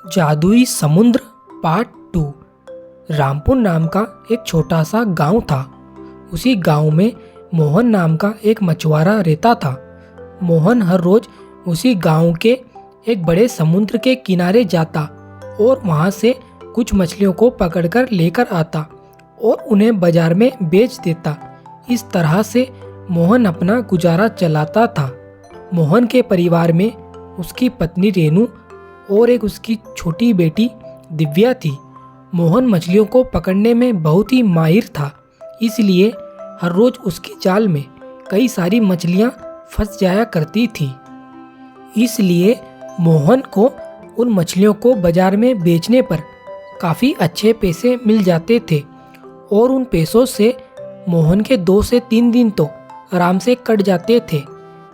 जादुई समुद्र पार्ट 2। रामपुर नाम का एक छोटा सा गांव था। उसी गांव में मोहन नाम का एक मछुआरा रहता था। मोहन हर रोज उसी गांव के एक बड़े समुद्र के किनारे जाता और वहां से कुछ मछलियों को पकड़कर लेकर आता और उन्हें बाजार में बेच देता। इस तरह से मोहन अपना गुजारा चलाता था। मोहन के परिवार में उसकी पत्नी रेनू और एक उसकी छोटी बेटी दिव्या थी। मोहन मछलियों को पकड़ने में बहुत ही माहिर था, इसलिए हर रोज उसकी जाल में कई सारी मछलियां फंस जाया करती थी। इसलिए मोहन को उन मछलियों को बाजार में बेचने पर काफ़ी अच्छे पैसे मिल जाते थे और उन पैसों से मोहन के 2 से 3 दिन तो आराम से कट जाते थे।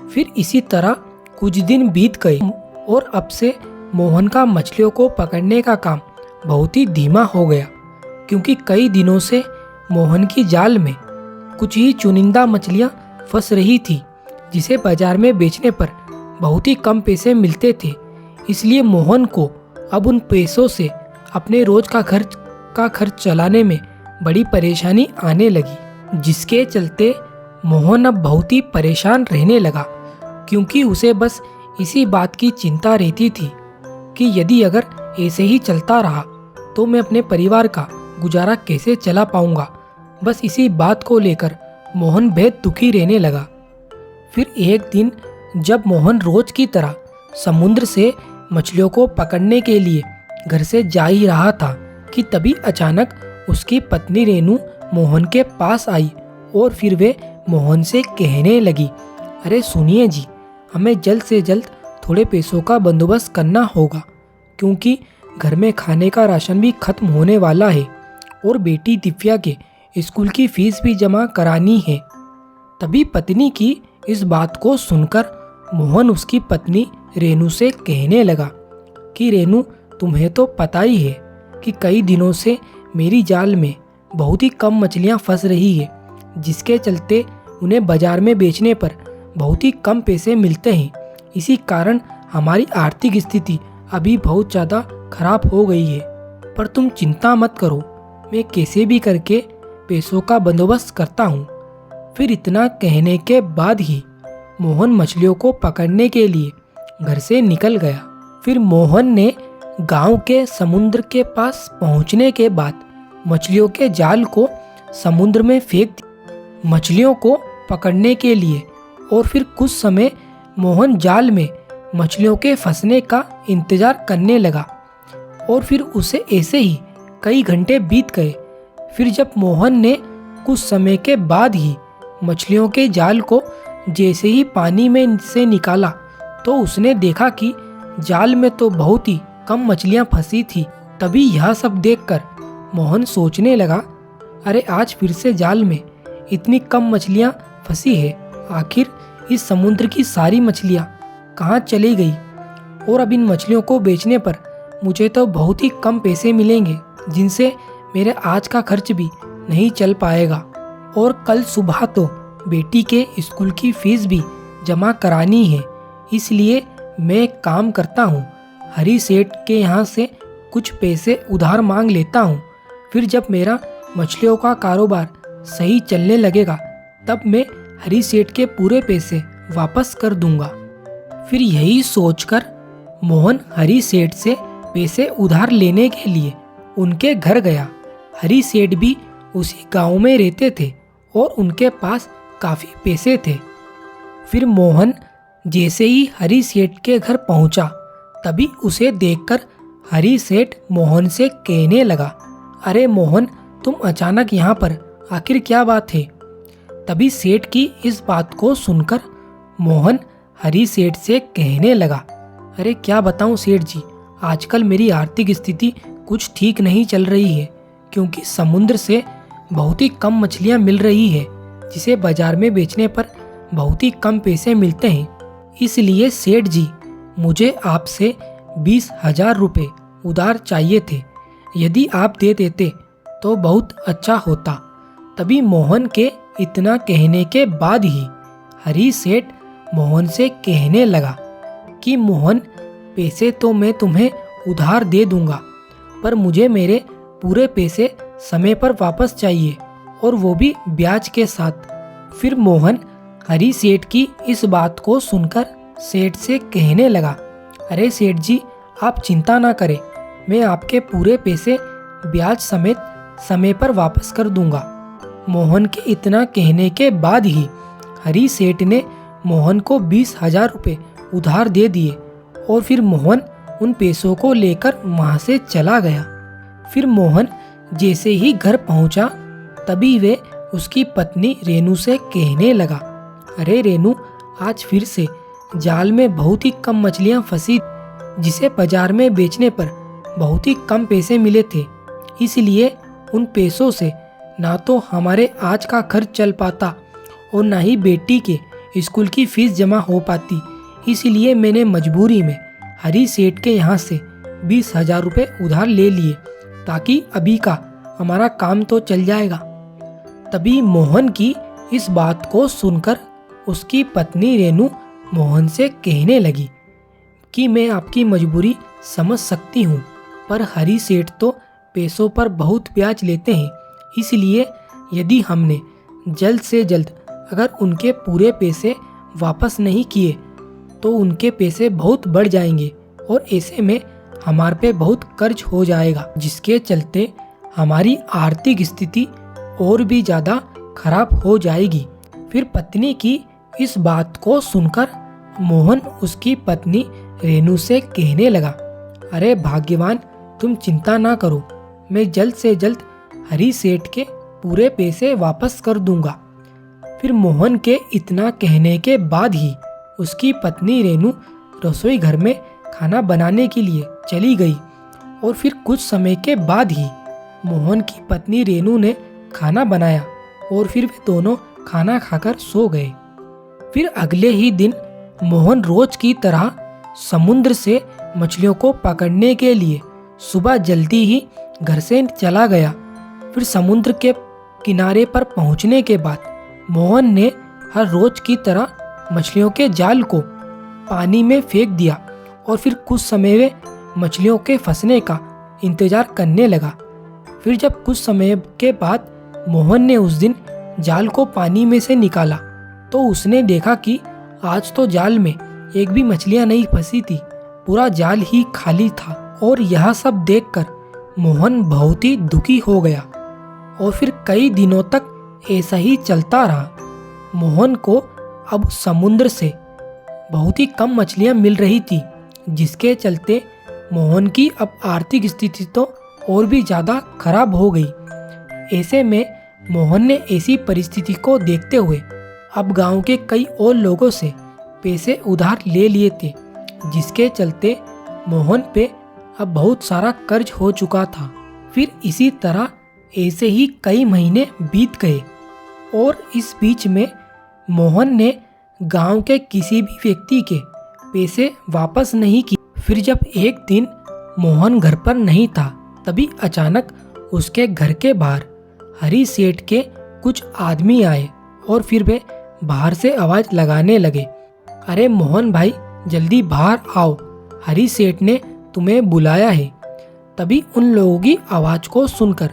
फिर इसी तरह कुछ दिन बीत गए और अब से मोहन का मछलियों को पकड़ने का काम बहुत ही धीमा हो गया, क्योंकि कई दिनों से मोहन की जाल में कुछ ही चुनिंदा मछलियां फंस रही थी, जिसे बाजार में बेचने पर बहुत ही कम पैसे मिलते थे। इसलिए मोहन को अब उन पैसों से अपने रोज का खर्च चलाने में बड़ी परेशानी आने लगी, जिसके चलते मोहन अब बहुत ही परेशान रहने लगा, क्योंकि उसे बस इसी बात की चिंता रहती थी कि यदि अगर ऐसे ही चलता रहा तो मैं अपने परिवार का गुजारा कैसे चला पाऊंगा। बस इसी बात को लेकर मोहन बेहद दुखी रहने लगा। फिर एक दिन जब मोहन रोज की तरह समुद्र से मछलियों को पकड़ने के लिए घर से जा ही रहा था कि तभी अचानक उसकी पत्नी रेनू मोहन के पास आई और फिर वे मोहन से कहने लगी, अरे सुनिए जी, हमें जल्द से जल्द थोड़े पैसों का बंदोबस्त करना होगा, क्योंकि घर में खाने का राशन भी खत्म होने वाला है और बेटी दिव्या के स्कूल की फीस भी जमा करानी है। तभी पत्नी की इस बात को सुनकर मोहन उसकी पत्नी रेनू से कहने लगा कि रेनू, तुम्हें तो पता ही है कि कई दिनों से मेरी जाल में बहुत ही कम मछलियां फंस रही है, जिसके चलते उन्हें बाजार में बेचने पर बहुत ही कम पैसे मिलते हैं। इसी कारण हमारी आर्थिक स्थिति अभी बहुत ज़्यादा खराब हो गई है। पर तुम चिंता मत करो, मैं कैसे भी करके पैसों का बंदोबस्त करता हूँ। फिर इतना कहने के बाद ही मोहन मछलियों को पकड़ने के लिए घर से निकल गया। फिर मोहन ने गांव के समुद्र के पास पहुँचने के बाद मछलियों के जाल को समुद्र में फेंक दिया मछलियों को पकड़ने के लिए। और फिर कुछ समय मोहन जाल में मछलियों के फंसने का इंतजार करने लगा और फिर उसे ऐसे ही कई घंटे बीत गए। फिर जब मोहन ने कुछ समय के बाद ही मछलियों के जाल को जैसे ही पानी में से निकाला तो उसने देखा कि जाल में तो बहुत ही कम मछलियां फंसी थी। तभी यह सब देखकर मोहन सोचने लगा, अरे आज फिर से जाल में इतनी कम मछलियां फंसी है, आखिर इस समुद्र की सारी मछलियां कहाँ चली गई। और अब इन मछलियों को बेचने पर मुझे तो बहुत ही कम पैसे मिलेंगे, जिनसे मेरे आज का खर्च भी नहीं चल पाएगा और कल सुबह तो बेटी के स्कूल की फीस भी जमा करानी है। इसलिए मैं एक काम करता हूँ, हरी सेठ के यहाँ से कुछ पैसे उधार मांग लेता हूँ। फिर जब मेरा मछलियों का कारोबार सही चलने लगेगा तब मैं हरी सेठ के पूरे पैसे वापस कर दूंगा। फिर यही सोचकर मोहन हरी सेठ से पैसे उधार लेने के लिए उनके घर गया। हरी सेठ भी उसी गांव में रहते थे और उनके पास काफ़ी पैसे थे। फिर मोहन जैसे ही हरी सेठ के घर पहुंचा तभी उसे देखकर हरी सेठ मोहन से कहने लगा, अरे मोहन, तुम अचानक यहाँ पर आखिर क्या बात है। तभी सेठ की इस बात को सुनकर मोहन हरी सेठ से कहने लगा, अरे क्या बताऊं सेठ जी, आजकल मेरी आर्थिक स्थिति कुछ ठीक नहीं चल रही है, क्योंकि समुद्र से बहुत ही कम मछलियां मिल रही है, जिसे बाजार में बेचने पर बहुत ही कम पैसे मिलते हैं। इसलिए सेठ जी, मुझे आपसे 20,000 रुपये उधार चाहिए थे, यदि आप दे देते तो बहुत अच्छा होता। तभी मोहन के इतना कहने के बाद ही हरी सेठ मोहन से कहने लगा कि मोहन, पैसे तो मैं तुम्हें उधार दे दूंगा, पर मुझे मेरे पूरे पैसे समय पर वापस चाहिए, और वो भी ब्याज के साथ। फिर मोहन हरी सेठ की इस बात को सुनकर सेठ से कहने लगा, अरे सेठ जी, आप चिंता ना करें, मैं आपके पूरे पैसे ब्याज समेत समय पर वापस कर दूंगा। मोहन के इतना कहने के बाद ही हरी सेठ ने मोहन को 20,000 रुपये उधार दे दिए, और फिर मोहन उन पैसों को लेकर वहाँ से चला गया। फिर मोहन जैसे ही घर पहुँचा, तभी वे उसकी पत्नी रेनू से कहने लगा, अरे रेनू, आज फिर से जाल में बहुत ही कम मछलियाँ फंसी, जिसे बाजार में बेचने पर बहुत ही कम पैसे मिले थे। इसलिए उन पैसों से ना तो हमारे आज का खर्च चल पाता और ना ही बेटी के स्कूल की फीस जमा हो पाती। इसलिए मैंने मजबूरी में हरी सेठ के यहाँ से 20,000 रुपये उधार ले लिए, ताकि अभी का हमारा काम तो चल जाएगा। तभी मोहन की इस बात को सुनकर उसकी पत्नी रेनू मोहन से कहने लगी कि मैं आपकी मजबूरी समझ सकती हूँ, पर हरी सेठ तो पैसों पर बहुत ब्याज लेते हैं, इसलिए यदि हमने जल्द से जल्द अगर उनके पूरे पैसे वापस नहीं किए तो उनके पैसे बहुत बढ़ जाएंगे, और ऐसे में हमारे पे बहुत कर्ज हो जाएगा, जिसके चलते हमारी आर्थिक स्थिति और भी ज़्यादा खराब हो जाएगी। फिर पत्नी की इस बात को सुनकर मोहन उसकी पत्नी रेनू से कहने लगा, अरे भाग्यवान, तुम चिंता ना करो, मैं जल्द से जल्द हरी सेठ के पूरे पैसे वापस कर दूंगा। फिर मोहन के इतना कहने के बाद ही उसकी पत्नी रेनू रसोई घर में खाना बनाने के लिए चली गई, और फिर कुछ समय के बाद ही मोहन की पत्नी रेनू ने खाना बनाया, और फिर वे दोनों खाना खाकर सो गए। फिर अगले ही दिन मोहन रोज की तरह समुद्र से मछलियों को पकड़ने के लिए सुबह जल्दी ही घर से चला गया। फिर समुद्र के किनारे पर पहुंचने के बाद मोहन ने हर रोज की तरह मछलियों के जाल को पानी में फेंक दिया, और फिर कुछ समय वे मछलियों के फंसने का इंतजार करने लगा। फिर जब कुछ समय के बाद मोहन ने उस दिन जाल को पानी में से निकाला, तो उसने देखा कि आज तो जाल में एक भी मछलियां नहीं फंसी थी, पूरा जाल ही खाली था। और यह सब देखकर मोहन बहुत ही दुखी हो गया, और फिर कई दिनों तक ऐसा ही चलता रहा। मोहन को अब समुद्र से बहुत ही कम मछलियां मिल रही थी, जिसके चलते मोहन की अब आर्थिक स्थिति तो और भी ज़्यादा खराब हो गई। ऐसे में मोहन ने ऐसी परिस्थिति को देखते हुए अब गांव के कई और लोगों से पैसे उधार ले लिए थे, जिसके चलते मोहन पे अब बहुत सारा कर्ज हो चुका था। फिर इसी तरह ऐसे ही कई महीने बीत गए, और इस बीच में मोहन ने गांव के किसी भी व्यक्ति के पैसे वापस नहीं किए। फिर जब एक दिन मोहन घर पर नहीं था, तभी अचानक उसके घर के बाहर हरी सेठ के कुछ आदमी आए, और फिर वे बाहर से आवाज लगाने लगे, अरे मोहन भाई, जल्दी बाहर आओ, हरी सेठ ने तुम्हें बुलाया है। तभी उन लोगों की आवाज को सुनकर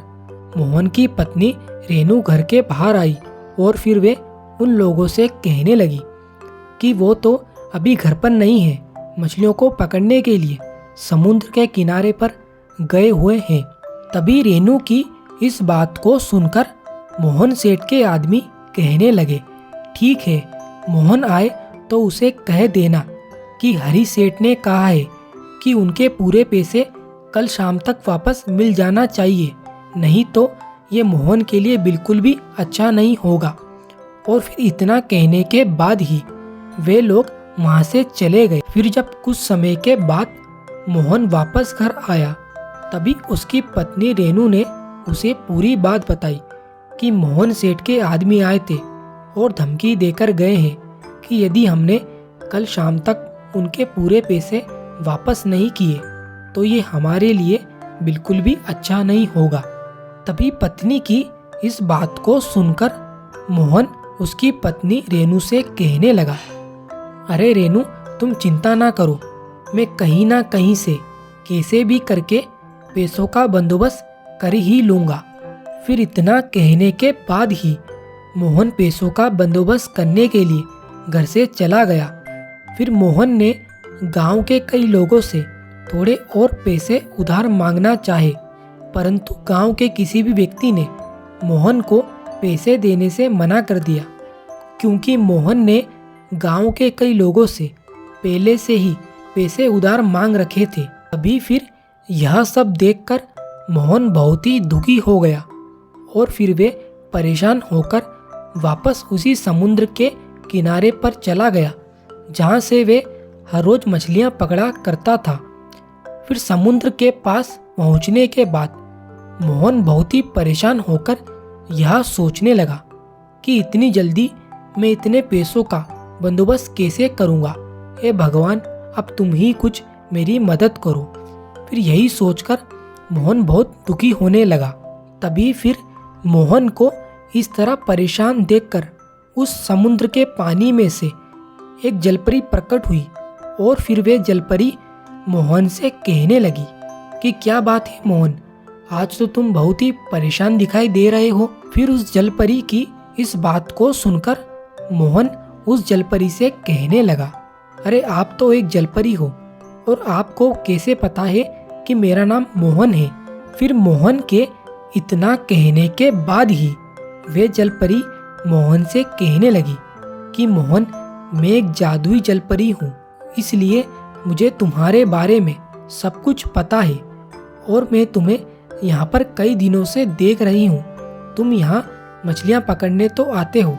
मोहन की पत्नी रेनू घर के बाहर आई, और फिर वे उन लोगों से कहने लगी कि वो तो अभी घर पर नहीं है, मछलियों को पकड़ने के लिए समुद्र के किनारे पर गए हुए हैं। तभी रेनू की इस बात को सुनकर मोहन सेठ के आदमी कहने लगे, ठीक है, मोहन आए तो उसे कह देना कि हरी सेठ ने कहा है कि उनके पूरे पैसे कल शाम तक वापस मिल जाना चाहिए, नहीं तो ये मोहन के लिए बिल्कुल भी अच्छा नहीं होगा। और फिर इतना कहने के बाद ही वे लोग वहाँ से चले गए। फिर जब कुछ समय के बाद मोहन वापस घर आया, तभी उसकी पत्नी रेनू ने उसे पूरी बात बताई कि मोहन सेठ के आदमी आए थे और धमकी देकर गए हैं कि यदि हमने कल शाम तक उनके पूरे पैसे वापस नहीं किए तो ये हमारे लिए बिल्कुल भी अच्छा नहीं होगा। तभी पत्नी की इस बात को सुनकर मोहन उसकी पत्नी रेनू से कहने लगा, अरे रेनू, तुम चिंता ना करो, मैं कहीं ना कहीं से कैसे भी करके पैसों का बंदोबस्त कर ही लूँगा। फिर इतना कहने के बाद ही मोहन पैसों का बंदोबस्त करने के लिए घर से चला गया। फिर मोहन ने गांव के कई लोगों से थोड़े और पैसे उधार मांगना चाहे, परंतु गांव के किसी भी व्यक्ति ने मोहन को पैसे देने से मना कर दिया, क्योंकि मोहन ने गांव के कई लोगों से पहले से ही पैसे उधार मांग रखे थे। अभी फिर यह सब देखकर मोहन बहुत ही दुखी हो गया और फिर वे परेशान होकर वापस उसी समुद्र के किनारे पर चला गया जहाँ से वे हर रोज मछलियाँ पकड़ा करता था। फिर समुद्र के पास पहुँचने के बाद मोहन बहुत ही परेशान होकर यह सोचने लगा कि इतनी जल्दी मैं इतने पैसों का बंदोबस्त कैसे करूँगा। हे भगवान, अब तुम ही कुछ मेरी मदद करो। फिर यही सोचकर मोहन बहुत दुखी होने लगा। तभी फिर मोहन को इस तरह परेशान देखकर उस समुद्र के पानी में से एक जलपरी प्रकट हुई और फिर वे जलपरी मोहन से कहने लगी कि क्या बात है मोहन, आज तो तुम बहुत ही परेशान दिखाई दे रहे हो। फिर उस जलपरी की इस बात को सुनकर मोहन उस जलपरी से कहने लगा, अरे आप तो एक जलपरी हो और आपको कैसे पता है कि मेरा नाम मोहन है। फिर मोहन के इतना कहने के बाद ही वे जलपरी मोहन से कहने लगी कि मोहन, मैं एक जादुई जलपरी हूँ, इसलिए मुझे तुम्हारे बारे में सब कुछ पता है और मैं तुम्हें यहाँ पर कई दिनों से देख रही हूँ। तुम यहाँ मछलियाँ पकड़ने तो आते हो,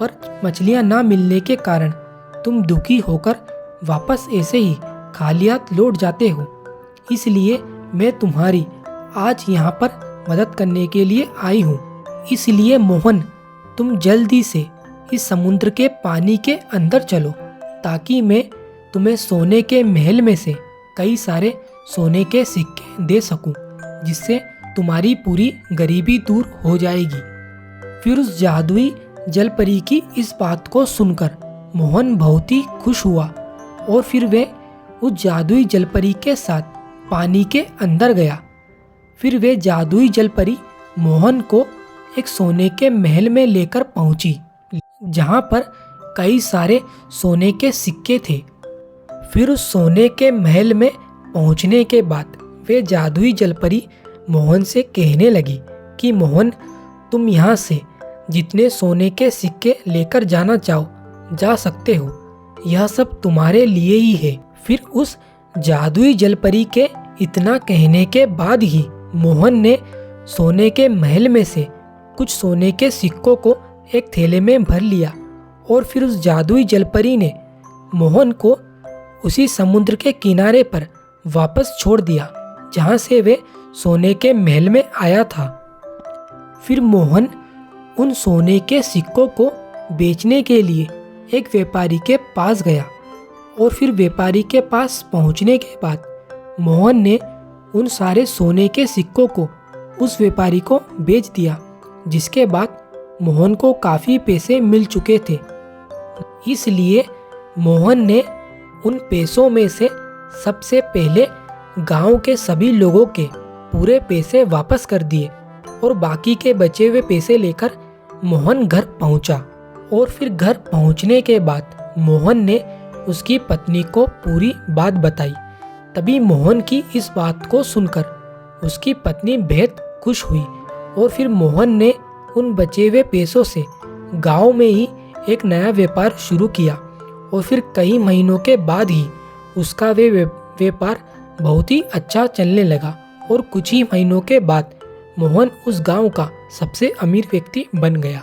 पर मछलियाँ ना मिलने के कारण तुम दुखी होकर वापस ऐसे ही खाली हाथ लौट जाते हो। इसलिए मैं तुम्हारी आज यहाँ पर मदद करने के लिए आई हूँ। इसलिए मोहन, तुम जल्दी से इस समुद्र के पानी के अंदर चलो ताकि मैं तुम्हें सोने के महल में से कई सारे सोने के सिक्के दे सकूं, जिससे तुम्हारी पूरी गरीबी दूर हो जाएगी। फिर उस जादुई जलपरी की इस बात को सुनकर मोहन बहुत ही खुश हुआ और फिर वे उस जादुई जलपरी के साथ पानी के अंदर गया। फिर वे जादुई जलपरी मोहन को एक सोने के महल में लेकर पहुंची, जहां पर कई सारे सोने के सिक्के थे। फिर उस सोने के महल में पहुंचने के बाद वे जादुई जलपरी मोहन से कहने लगी कि मोहन, तुम यहाँ से जितने सोने के सिक्के लेकर जाना चाहो जा सकते हो, यह सब तुम्हारे लिए ही है। फिर उस जादुई जलपरी के इतना कहने के बाद ही मोहन ने सोने के महल में से कुछ सोने के सिक्कों को एक थैले में भर लिया और फिर उस जादुई जलपरी ने मोहन को उसी समुद्र के किनारे पर वापस छोड़ दिया जहां से वे सोने के महल में आया था। फिर मोहन उन सोने के सिक्कों को बेचने के लिए एक व्यापारी के पास गया और फिर व्यापारी के पास पहुंचने के बाद मोहन ने उन सारे सोने के सिक्कों को उस व्यापारी को बेच दिया, जिसके बाद मोहन को काफ़ी पैसे मिल चुके थे। इसलिए मोहन ने उन पैसों में से सबसे पहले गांव के सभी लोगों के पूरे पैसे वापस कर दिए और बाकी के बचे हुए पैसे लेकर मोहन घर पहुंचा। और फिर घर पहुंचने के बाद मोहन ने उसकी पत्नी को पूरी बात बताई। तभी मोहन की इस बात को सुनकर उसकी पत्नी बेहद खुश हुई और फिर मोहन ने उन बचे हुए पैसों से गांव में ही एक नया व्यापार शुरू किया और फिर कई महीनों के बाद ही उसका वे व्यापार बहुत ही अच्छा चलने लगा और कुछ ही महीनों के बाद मोहन उस गांव का सबसे अमीर व्यक्ति बन गया।